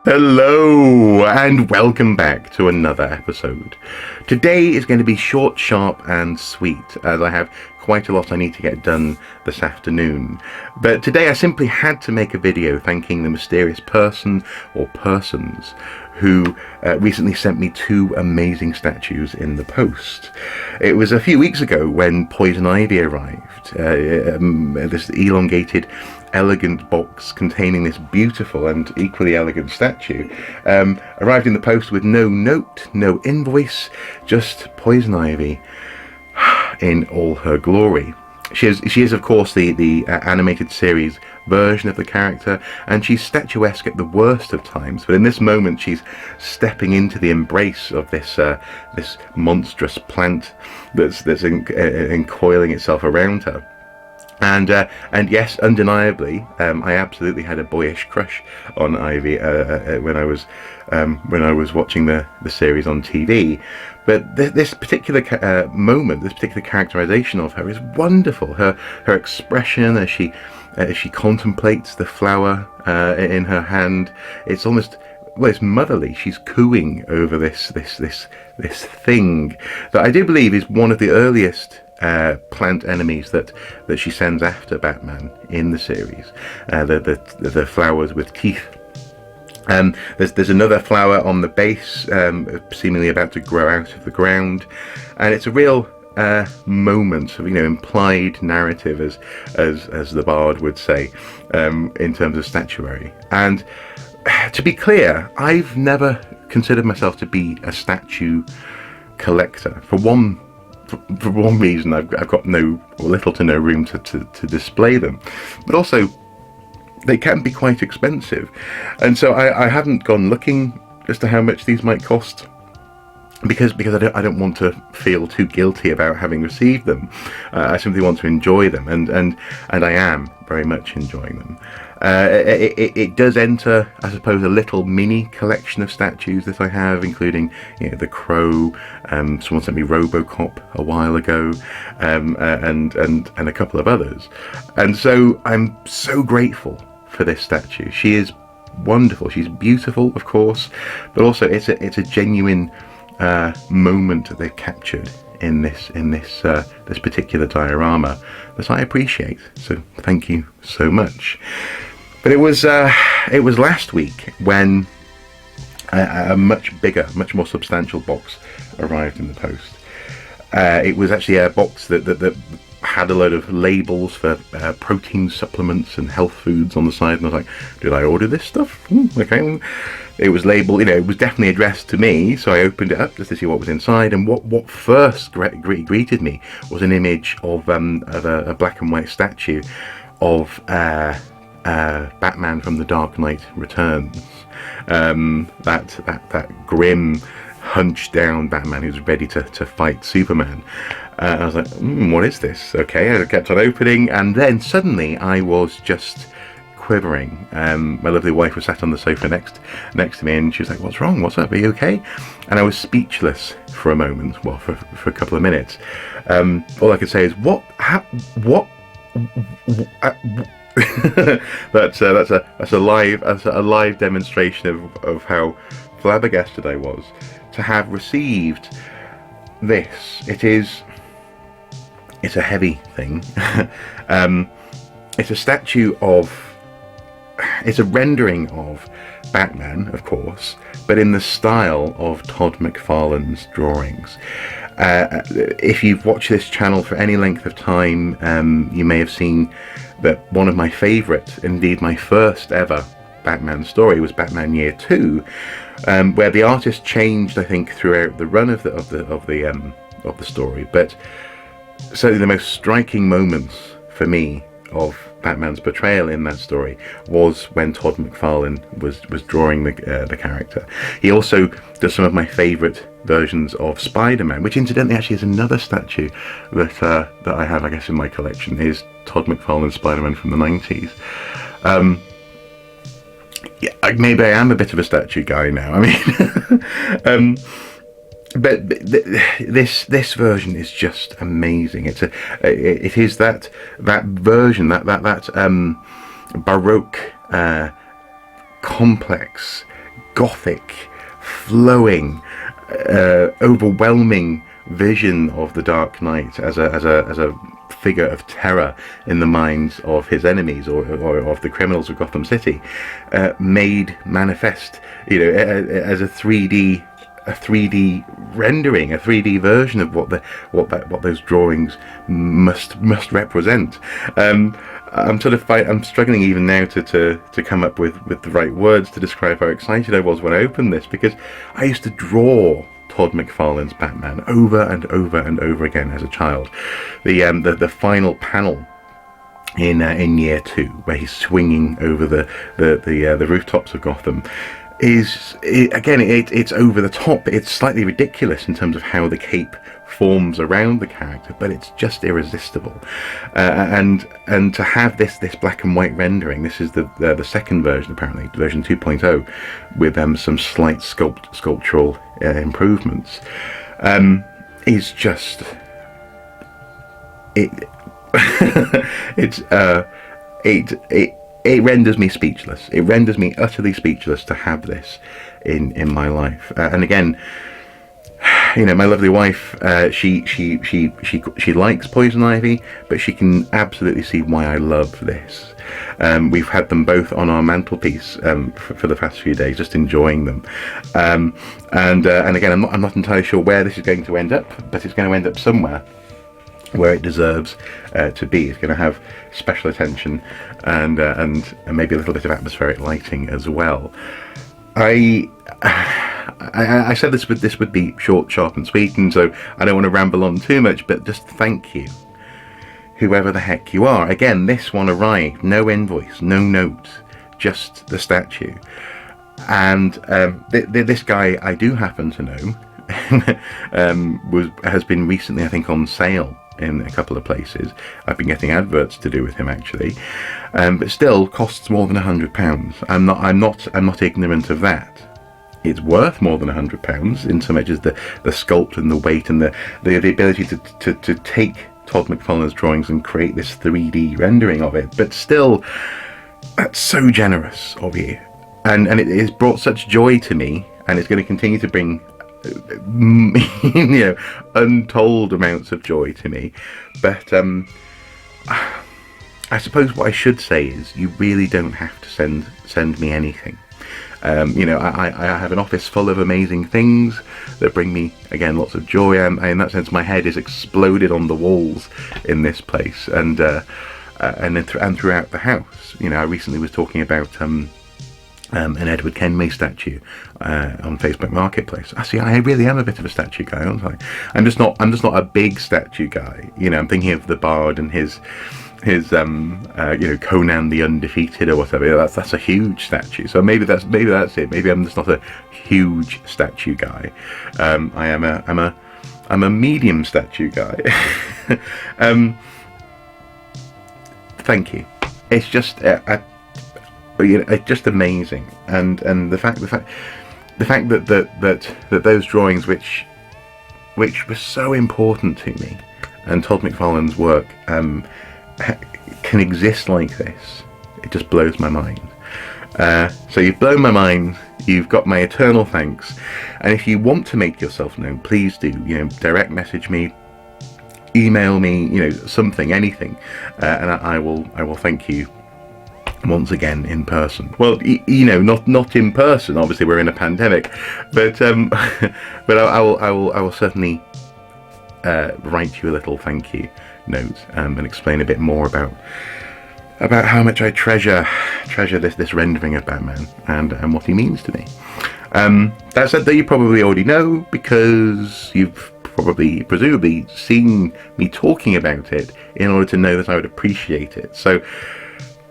Hello and welcome back to another episode. Today is going to be short, sharp and sweet, as I have quite a lot I need to get done this afternoon. But today I simply had to make a video thanking the mysterious person or persons who recently sent me two amazing statues in the post. It was a few weeks ago when Poison Ivy arrived, this elongated elegant box containing this beautiful and equally elegant statue arrived in the post with no note, no invoice, just Poison Ivy in all her glory. She is of course the animated series version of the character, and she's statuesque at the worst of times, but in this moment she's stepping into the embrace of this monstrous plant that's encoiling itself around her. And yes, undeniably, I absolutely had a boyish crush on Ivy when I was watching the series on TV. But this particular moment, this particular characterization of her is wonderful. Her expression as she contemplates the flower in her hand, it's almost, well, it's motherly. She's cooing over this thing that I do believe is one of the earliest plant enemies that she sends after Batman in the series. The flowers with teeth. There's another flower on the base, seemingly about to grow out of the ground, and it's a real moment of implied narrative, as the bard would say, in terms of statuary. And to be clear, I've never considered myself to be a statue collector. For one reason, I've got little to no room to display them, but also they can be quite expensive, and so I haven't gone looking as to how much these might cost, because I don't want to feel too guilty about having received them. I simply want to enjoy them, and I am very much enjoying them. It does enter, I suppose, a little mini collection of statues that I have, including the Crow. Someone sent me RoboCop a while ago, and a couple of others. And so I'm so grateful for this statue. She is wonderful. She's beautiful, of course, but also it's a genuine moment that they've captured in this particular diorama that I appreciate. So thank you so much. But it was last week when a much bigger, much more substantial box arrived in the post. It was actually a box that had a load of labels for protein supplements and health foods on the side, and I was like, did I order this stuff? Okay. It was labeled, it was definitely addressed to me, so I opened it up just to see what was inside, and what first greeted me was an image of a black and white statue of Batman from The Dark Knight Returns. That grim, hunched down Batman who's ready to fight Superman. I was like, what is this? Okay, I kept on opening, and then suddenly I was just quivering. My lovely wife was sat on the sofa next to me, and she was like, what's wrong? What's up? Are you okay? And I was speechless for a moment, well, for a couple of minutes. All I could say is, what? That's a live demonstration of how flabbergasted I was to have received this. It's a heavy thing. It's a statue of. It's a rendering of Batman, of course, but in the style of Todd McFarlane's drawings. If you've watched this channel for any length of time, you may have seen that one of my favourite, indeed my first ever Batman story was Batman Year 2, where the artist changed, I think, throughout the run of the story. But certainly the most striking moments for me of Batman's portrayal in that story was when Todd McFarlane was drawing the character. He also does some of my favourite versions of Spider-Man, which incidentally actually is another statue that I have, I guess, in my collection, is Todd McFarlane's Spider-Man from the 90s. Yeah, maybe I am a bit of a statue guy now. I mean, but this version is just amazing. It is that version, that baroque, complex, gothic, flowing, overwhelming vision of the Dark Knight as a figure of terror in the minds of his enemies, or of the criminals of Gotham City, made manifest, as a 3D rendering, a 3D version of what those drawings must represent. I'm struggling even now to come up with the right words to describe how excited I was when I opened this, because I used to draw Todd McFarlane's Batman over and over and over again as a child. The final panel in year 2, where he's swinging over the rooftops of Gotham, it's over the top. It's slightly ridiculous in terms of how the cape forms around the character, but it's just irresistible. And to have this black and white rendering, this is the second version, apparently version 2.0, with some slight sculptural improvements, is just it. It renders me speechless. It renders me utterly speechless to have this in my life. And again, my lovely wife, she likes Poison Ivy, but she can absolutely see why I love this. We've had them both on our mantelpiece for the past few days, just enjoying them. And again, I'm not entirely sure where this is going to end up, but it's going to end up somewhere where it deserves to be. It's going to have special attention and maybe a little bit of atmospheric lighting as well. I said this would be short, sharp, and sweet, and so I don't want to ramble on too much, but just thank you, whoever the heck you are. Again, this one arrived, no invoice, no note, just the statue. And this guy I do happen to know has been recently, I think, on sale in a couple of places. I've been getting adverts to do with him, actually, but still costs more than £100. I'm not ignorant of that. It's worth more than £100 in so much as the sculpt and the weight and the ability to take Todd McFarlane's drawings and create this 3D rendering of it. But still, that's so generous of you, and it has brought such joy to me, and it's going to continue to bring untold amounts of joy to me. But I suppose what I should say is, you really don't have to send me anything. I have an office full of amazing things that bring me, again, lots of joy. In that sense, my head is exploded on the walls in this place, and throughout the house. I recently was talking about an Edward Kenway statue on Facebook Marketplace. I really am a bit of a statue guy, aren't I? I'm just not a big statue guy. I'm thinking of the Bard and his Conan the Undefeated or whatever. That's a huge statue. So maybe that's it. Maybe I'm just not a huge statue guy. I'm a medium statue guy. Thank you. It's just it's just amazing, and the fact that those drawings, which were so important to me, and Todd McFarlane's work, can exist like this, it just blows my mind. So you've blown my mind. You've got my eternal thanks. And if you want to make yourself known, please do. Direct message me, email me, something, anything, and I will thank you once again in person. Well, not in person. Obviously, we're in a pandemic, but I will certainly write you a little thank you note and explain a bit more about how much I treasure this rendering of Batman and what he means to me. That said, that you probably already know, because you've presumably seen me talking about it in order to know that I would appreciate it. So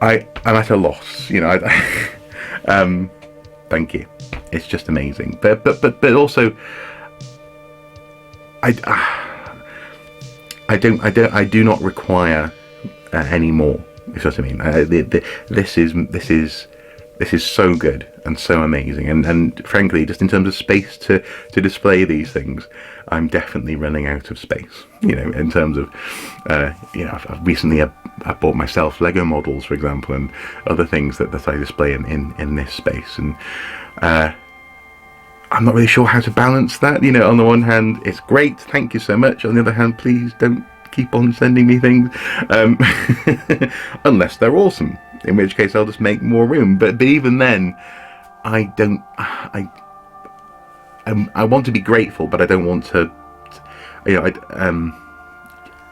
I'm at a loss, thank you. It's just amazing. But also, I do not require any more. If you know what I mean. This is so good and so amazing, and frankly, just in terms of space to display these things, I'm definitely running out of space. In terms of, I've recently I bought myself Lego models, for example, and other things that I display in this space, and I'm not really sure how to balance that. You know, on the one hand, it's great, thank you so much. On the other hand, please don't keep on sending me things, unless they're awesome, in which case I'll just make more room. But even then, I want to be grateful, but I don't want to, you know,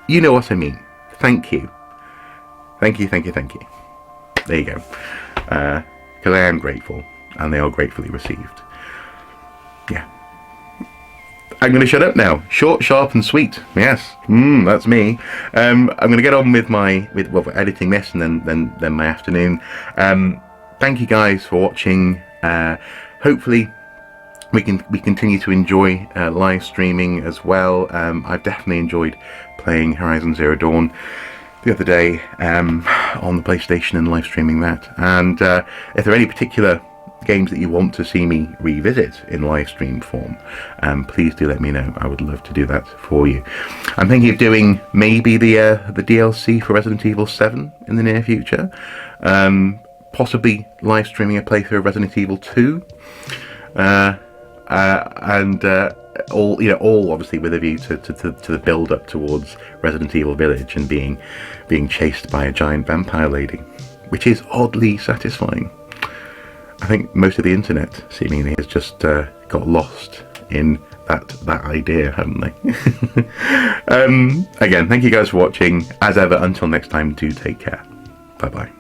you know what I mean. Thank you. Thank you. There you go. Because I am grateful, and they are gratefully received. Yeah. I'm going to shut up now. Short, sharp, and sweet. Yes, that's me. I'm going to get on with editing this, and then my afternoon. Thank you guys for watching. Hopefully, we continue to enjoy live streaming as well. I've definitely enjoyed playing Horizon Zero Dawn the other day on the PlayStation and live streaming that. And if there are any particular games that you want to see me revisit in live stream form, please do let me know. I would love to do that for you. I'm thinking of doing maybe the DLC for Resident Evil 7 in the near future, possibly live streaming a playthrough of Resident Evil 2, and all obviously with a view to the build up towards Resident Evil Village and being chased by a giant vampire lady, which is oddly satisfying. I think most of the internet seemingly has just got lost in that idea, haven't they? Again, thank you guys for watching. As ever, until next time, do take care. Bye bye.